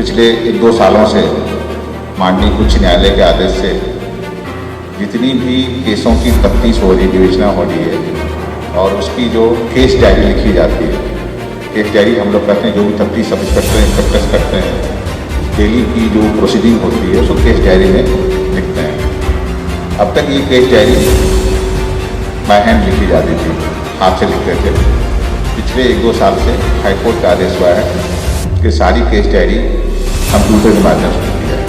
पिछले 1-2 सालों से माननीय उच्च न्यायालय के आदेश से जितनी भी केसों की तफ्तीश हो रही, विवेचना हो रही है और उसकी जो केस डायरी लिखी जाती है, केस डायरी हम लोग कहते हैं, जो भी तफ्तीश सब इंस्पेक्टर्स करते हैं, डेली की जो प्रोसीडिंग होती है उसको केस डायरी में लिखते हैं। अब तक ये केस डायरी बाय हैंड लिखी जाती थी, हाथ से लिखते थे। पिछले 1-2 साल से हाईकोर्ट का आदेश हुआ है कि सारी केस डायरी कंप्यूटर के माध्यम से लिखी जाए,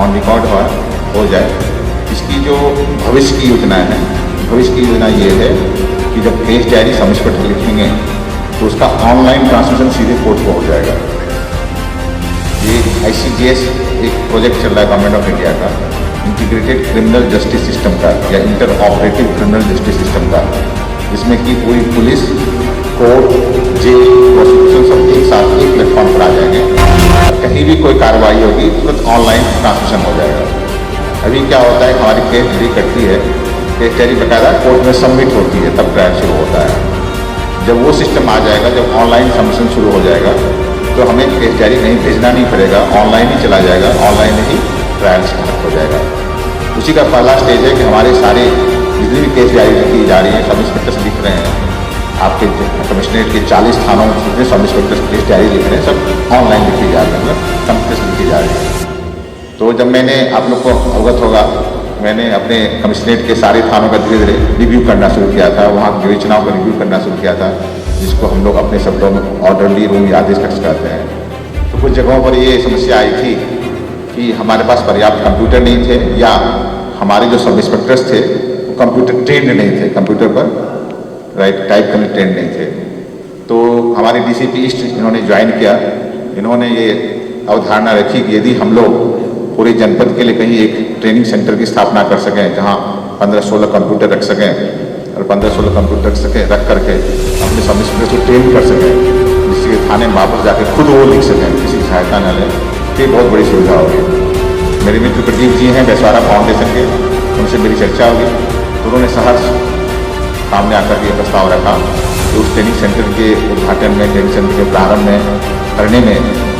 ऑन रिकॉर्ड हो जाए। इसकी जो भविष्य की योजना है, भविष्य की योजना ये है कि जब केस डायरी सब इंस्पेक्टर लिखेंगे तो उसका ऑनलाइन ट्रांसमिशन सीधे कोर्ट को हो जाएगा। ये ICJS एक प्रोजेक्ट चल रहा है गवर्नमेंट ऑफ इंडिया का, इंटीग्रेटेड क्रिमिनल जस्टिस सिस्टम का या inter operative criminal justice system का, जिसमें कि पूरी पुलिस, कोर्ट, जेल, प्रोसिक्यूशन सब एक साथ एक प्लेटफॉर्म पर आ जाएंगे और कहीं भी कोई कार्रवाई होगी तुरंत ऑनलाइन ट्रांसमिशन हो जाएगा। अभी क्या होता है, हमारी केस डायरी कटती है, केस डायरी बकायदा कोर्ट में सबमिट होती है, तब ट्रायल शुरू होता है। जब वो सिस्टम आ जाएगा, जब ऑनलाइन सबमिशन शुरू हो जाएगा तो हमें केस डायरी कहीं भेजना नहीं पड़ेगा, ऑनलाइन ही चला जाएगा, ऑनलाइन ही ट्रायल स्टार्ट हो जाएगा। उसी का पहला स्टेज है कि हमारे सारे जितनी भी केस डायरी लिखी जा रही है, सब इंस्पेक्टर्स लिख रहे हैं, आपके कमिश्नरेट के 40 थानों में जितने सब इंस्पेक्टर्स केस डायरी लिख रहे हैं, सब ऑनलाइन लिखी जा रही है, मतलब कंप्यूटर से लिखी जा रही है। तो जब मैंने, आप लोग को अवगत होगा, मैंने अपने कमिश्नरेट के सारे थानों का धीरे धीरे रिव्यू करना शुरू किया था, वहाँ की विवेचनाओं का रिव्यू करना शुरू किया था, जिसको हम लोग अपने शब्दों में ऑर्डरली रूम या आदेश कक्ष कहते हैं। तो कुछ जगहों पर ये समस्या आई थी कि हमारे पास पर्याप्त कंप्यूटर नहीं थे या हमारे जो सब इंस्पेक्टर्स थे वो कंप्यूटर ट्रेंड नहीं थे, कंप्यूटर पर टाइप करने ट्रेंड नहीं थे। तो हमारे DCP ईस्ट इन्होंने ज्वाइन किया, इन्होंने ये अवधारणा रखी कि यदि हम लोग पूरे जनपद के लिए कहीं एक ट्रेनिंग सेंटर की स्थापना कर सकें, जहाँ 15-16 कंप्यूटर रख सकें और 15-16 कंप्यूटर रख करके अपने सब इंस्पेक्टर्स को ट्रेन कर सकें, जिससे थाने में वापस जाकर खुद वो लिख सकें, किसी की सहायता न लें, तो ये बहुत बड़ी सुविधा होगी। मेरे मित्र प्रदीप जी हैं बैसवाड़ा फाउंडेशन के, उनसे मेरी चर्चा होगी, तो उन्होंने सहर्ष सामने आकर ये प्रस्ताव रखा कि उस ट्रेनिंग सेंटर के उद्घाटन में, ट्रेनिंग सेंटर के प्रारंभ में करने में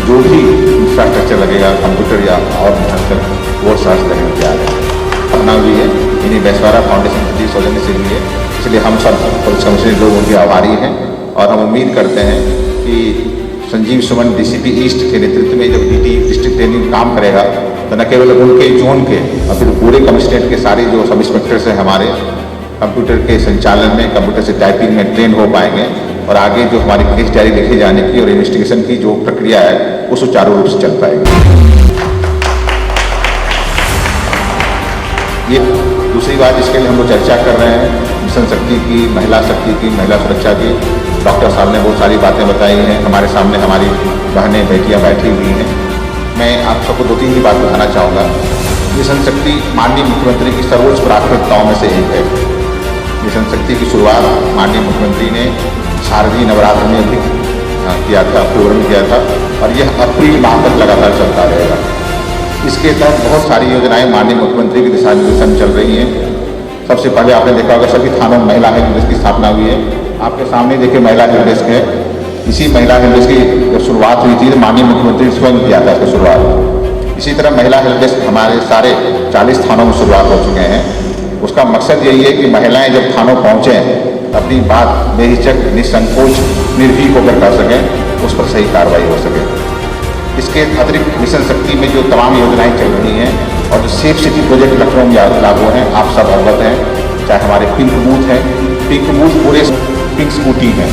जो भी इंफ्रास्ट्रक्चर लगेगा, कंप्यूटर या और ढंग वो सहर्ष करने में तैयार है। अपना भी है, इन्हीं बैसवाड़ा फाउंडेशन के सौजन्य से भी है, इसलिए हम सब पुलिस कमिश्नर लोग उनके आभारी हैं और हम उम्मीद करते हैं कि संजीव सुमन DCP ईस्ट के नेतृत्व में जब DT डिस्ट्रिक्ट ट्रेनिंग काम करेगा तो न केवल उनके जोन के और फिर पूरे कमिश्नरेट के सारे जो सब इंस्पेक्टर्स हैं हमारे कंप्यूटर के संचालन में, कंप्यूटर से टाइपिंग में ट्रेन हो पाएंगे और आगे जो हमारी केस डायरी लिखे जाने की और इन्वेस्टिगेशन की जो प्रक्रिया है वो सुचारू रूप से चल पाएगी। ये दूसरी बात, इसके लिए हम लोग चर्चा कर रहे हैं मिशन शक्ति की, महिला शक्ति की, महिला सुरक्षा की। डॉक्टर साहब ने बहुत सारी बातें बताई हैं, हमारे सामने हमारी बहनें बेटियां बैठी हुई हैं। मैं आप सबको 2-3 ही बात बताना चाहूँगा। मिशन शक्ति माननीय मुख्यमंत्री की सर्वोच्च प्राथमिकताओं में से एक है। मिशन शक्ति की शुरुआत माननीय मुख्यमंत्री ने शारदीय नवरात्र में भी किया था, अक्टूबर में किया था और यह अप्रैल माह तक लगातार चलता रहेगा। इसके तहत बहुत सारी योजनाएं माननीय मुख्यमंत्री के दिशा निर्देशन चल रही हैं। सबसे पहले आपने देखा होगा सभी थानों में महिला हेल्प डेस्क की स्थापना हुई है। आपके सामने देखिए महिला हेल्प डेस्क है। इसी महिला हेल्प डेस्क की जब शुरुआत हुई थी तो माननीय मुख्यमंत्री स्वयं किया था इसकी शुरुआत। इसी तरह महिला हेल्प डेस्क हमारे सारे 40 थानों में शुरुआत हो चुके हैं। उसका मकसद यही है कि महिलाएं जब थानों पहुँचें अपनी बात बेहिचक, निसंकोच, निर्भीक होकर कर सकें, उस पर सही कार्रवाई हो सके। इसके अतिरिक्त मिशन शक्ति में जो तमाम योजनाएं चल रही हैं और जो सेफ सिटी प्रोजेक्ट लखनऊ में लागू हैं, आप सब अवगत हैं। चाहे हमारे पिंक बूथ हैं, पिंक बूथ पूरे पिंक स्कूटी हैं,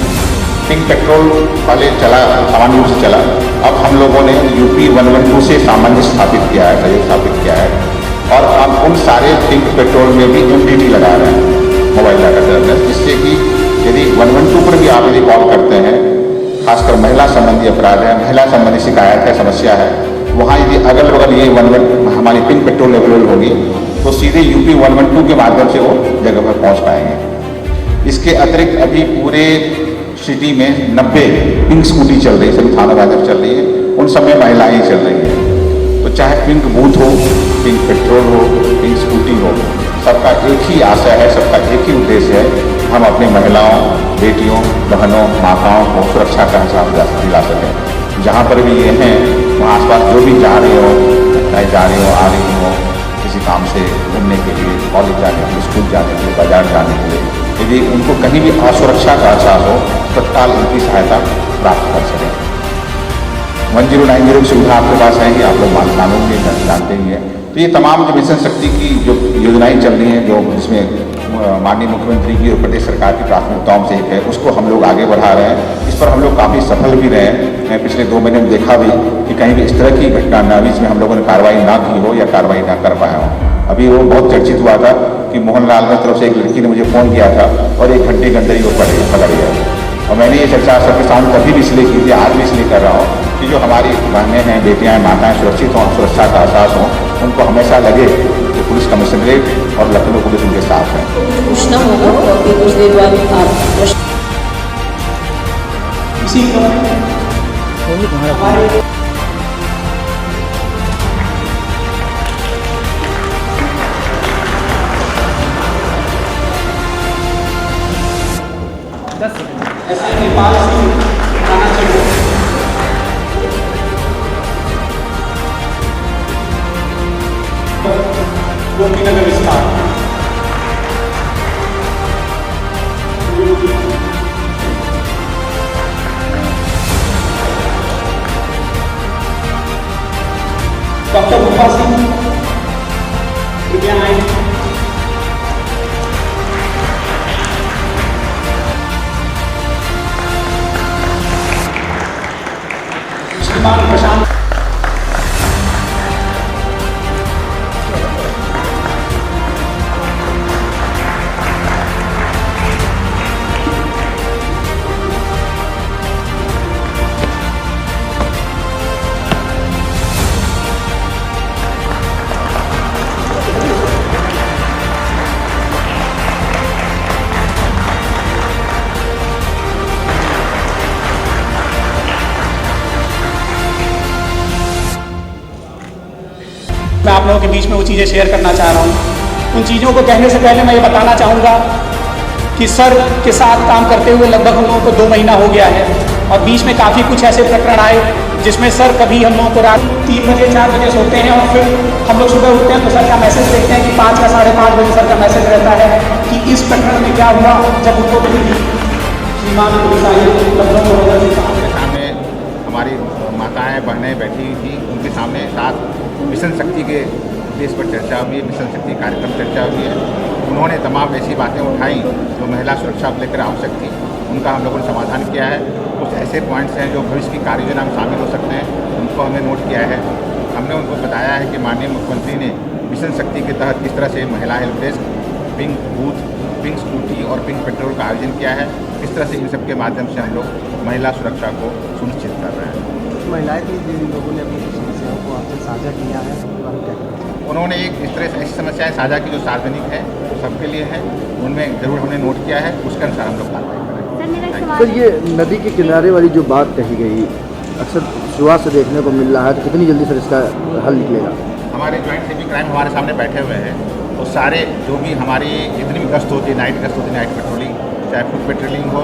पिंक पेट्रोल पहले चला, सामान्य रूप से चला, अब हम लोगों ने UP 112 से सामंजस्य स्थापित किया है, सहयोग स्थापित किया है और अब उन सारे पिंक पेट्रोल में भी MDT लगा रहे हैं, मोबाइल डाटा टर्मिनल, जिससे कि यदि 112 पर भी आप यदि कॉल करते हैं, खासकर महिला संबंधी अपराध है, महिला संबंधी शिकायत है, समस्या है, वहाँ यदि अगल बगल ये 112 हमारी पिंक पेट्रोल अवेलेबल होगी तो सीधे UP 112 के माध्यम से वो जगह पर पहुँच पाएंगे। इसके अतिरिक्त अभी पूरे सिटी में 90 पिंक स्कूटी चल रही है, सभी थाना माध्यम चल रही है, उन सब में महिलाएँ चल रही हैं। तो चाहे पिंक बूथ हो, पिंक पेट्रोल हो, पिंक स्कूटी हो, सबका एक ही आशय है, सबका एक ही उद्देश्य है, हम अपनी महिलाओं, बेटियों, बहनों, माताओं को सुरक्षा का एहसास दिला सकें। जहाँ पर भी ये हैं वहाँ आसपास जो भी जा रहे हो, चाहे जा रहे हो, आ रही हो, किसी काम से घूमने के लिए, कॉलेज जाने के लिए, स्कूल जाने के लिए, बाजार जाने के लिए, यदि उनको कहीं भी असुरक्षा का एहसास हो, तत्काल उनकी सहायता प्राप्त कर सकें। 1090 की सुविधा आपके पास है ही, आप लोग मालूम भी जानते ही हैं। तो ये तमाम जो मिशन शक्ति की जो योजनाएं चल रही हैं, जो जिसमें माननीय मुख्यमंत्री की और प्रदेश सरकार की प्राथमिकताओं में से एक है, उसको हम लोग आगे बढ़ा रहे हैं। इस पर हम लोग काफ़ी सफल भी रहे हैं। पिछले 2 महीने में देखा भी कि कहीं भी इस तरह की घटना न हुई जिसमें हम लोगों ने कार्रवाई ना की हो या कार्रवाई ना कर पाए हो। अभी वो बहुत चर्चित हुआ था कि मोहनलाल की तरफ से एक लड़की ने मुझे फ़ोन किया था और 1 घंटे के अंदर ही वो पकड़ गया। और मैंने ये चर्चा सबके सामने तभी भी इसलिए की थी, आज भी इसलिए कर रहा हूँ कि जो हमारी बहनें हैं, बेटियाँ हैं, माताएँ सुरक्षित हों, सुरक्षा का एहसास हो, उनको हमेशा लगे कि पुलिस कमिश्नरेट और लखनऊ पुलिस उनके साथ है। पूछना होगा और फिर कुछ देर बाद आप इसी हमारे ऐसे नेपाल से आना चाहिए। गोपीनगर विस्तार डॉक्टर रूपा सिंह कृपया आए। श्रीमान प्रशांत मैं आप लोगों के बीच में वो चीज़ें शेयर करना चाह रहा हूँ। उन चीज़ों को कहने से पहले मैं ये बताना चाहूँगा कि सर के साथ काम करते हुए लगभग हम लोगों को 2 महीना हो गया है और बीच में काफ़ी कुछ ऐसे प्रकरण आए जिसमें सर कभी हम लोगों को रात 3 बजे 4 बजे सोते हैं और फिर हम लोग सुबह उठते हैं तो सर का मैसेज देखते हैं कि 5 या 5:30 बजे सर का मैसेज रहता है कि इस प्रकरण में क्या हुआ। जब उनको श्रीमान पुलिस आयुक्त लखनऊ के सामने हमारी माताएं बहनें बैठी थी, उनके सामने साथ मिशन शक्ति के उद्देश्य पर चर्चा हुई है, मिशन शक्ति कार्यक्रम चर्चा हुई है। उन्होंने तमाम ऐसी बातें उठाई जो महिला सुरक्षा को लेकर आवश्यक थी, उनका हम लोगों ने समाधान किया है। कुछ ऐसे पॉइंट्स हैं जो भविष्य की कार्य योजना में शामिल हो सकते हैं, उनको हमने नोट किया है। हमने उनको बताया है कि माननीय मुख्यमंत्री ने मिशन शक्ति के तहत किस तरह से महिला help desk, pink booth, pink scooty और पिंक पेट्रोल का आयोजन किया है। किस तरह से इन सब के माध्यम से हम लोग महिला सुरक्षा को सुनिश्चित कर रहे हैं। महिलाएं थी जिन लोगों ने अपनी समस्याओं को आपसे साझा किया है, उन्होंने एक इस तरह से ऐसी समस्याएं साझा की जो सार्वजनिक है, जो सबके लिए है, उनमें जरूर हमने नोट किया है, उसके अनुसार हम लोग कार्रवाई करेंगे। सर, ये नदी के किनारे वाली जो बात कही गई अक्सर शुरुआत से देखने को मिल रहा है, तो कितनी जल्दी सर इसका हल निकलेगा? हमारे ज्वाइंट सीपी क्राइम हमारे सामने बैठे हुए हैं, तो सारे जो भी हमारी जितनी भी गश्त होती है, नाइट गश्त होती है, नाइट पेट्रोलिंग, चाहे फुट पेट्रोलिंग हो,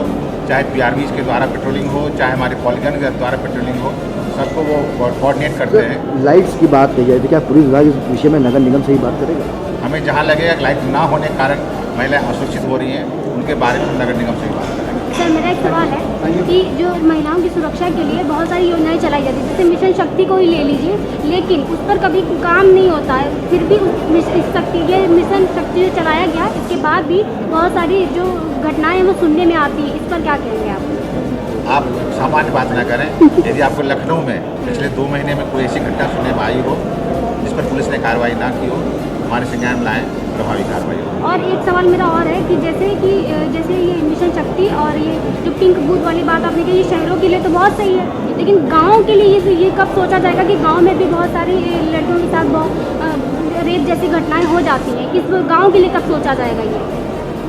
चाहे PRVs के द्वारा पेट्रोलिंग हो, चाहे हमारे पॉलीगन के द्वारा पेट्रोलिंग हो, सबको वो कोऑर्डिनेट करते हैं। लाइट्स की बात कही जाए तो क्या पुलिस विभाग इस विषय में नगर निगम से ही बात करेगा? हमें जहाँ लगेगा लाइट ना होने के कारण महिलाएं असुरक्षित हो रही हैं, उनके बारे में नगर निगम से ही बात करेंगे। सर, मेरा एक सवाल है कि जो महिलाओं की सुरक्षा के लिए बहुत सारी योजनाएं चलाई जाती है, जैसे मिशन शक्ति को ही ले लीजिए, लेकिन उस पर कभी काम नहीं होता है। फिर भी मिशन शक्ति जो चलाया गया, इसके बाद भी बहुत सारी जो घटनाएं हैं वो सुनने में आती है। इस पर क्या कहेंगे आप सामान्य बात ना करें। यदि आपको लखनऊ में पिछले 2 महीने में कोई ऐसी घटना सुनने में आई हो जिस पर पुलिस ने कार्रवाई ना की हो, हमारे संज्ञान में लाएँ, प्रभावी कार्रवाई हो। और एक सवाल मेरा और है कि जैसे ये मिशन शक्ति और ये जो पिंक बूथ वाली बात आपने कही, ये शहरों के लिए तो बहुत सही है, लेकिन गाँव के लिए ये कब सोचा जाएगा कि गाँव में भी बहुत सारी लड़कियों के साथ रेप जैसी घटनाएं हो जाती हैं, इस गाँव के लिए कब सोचा जाएगा? ये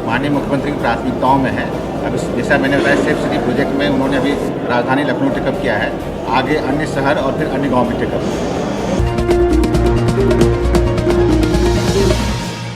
माननीय मुख्यमंत्री की प्राथमिकताओं में है। अब जैसा मैंने बताया, सेफ सिटी प्रोजेक्ट में उन्होंने अभी राजधानी लखनऊ टेकअप किया है, आगे अन्य शहर और फिर अन्य गाँव में टेकअप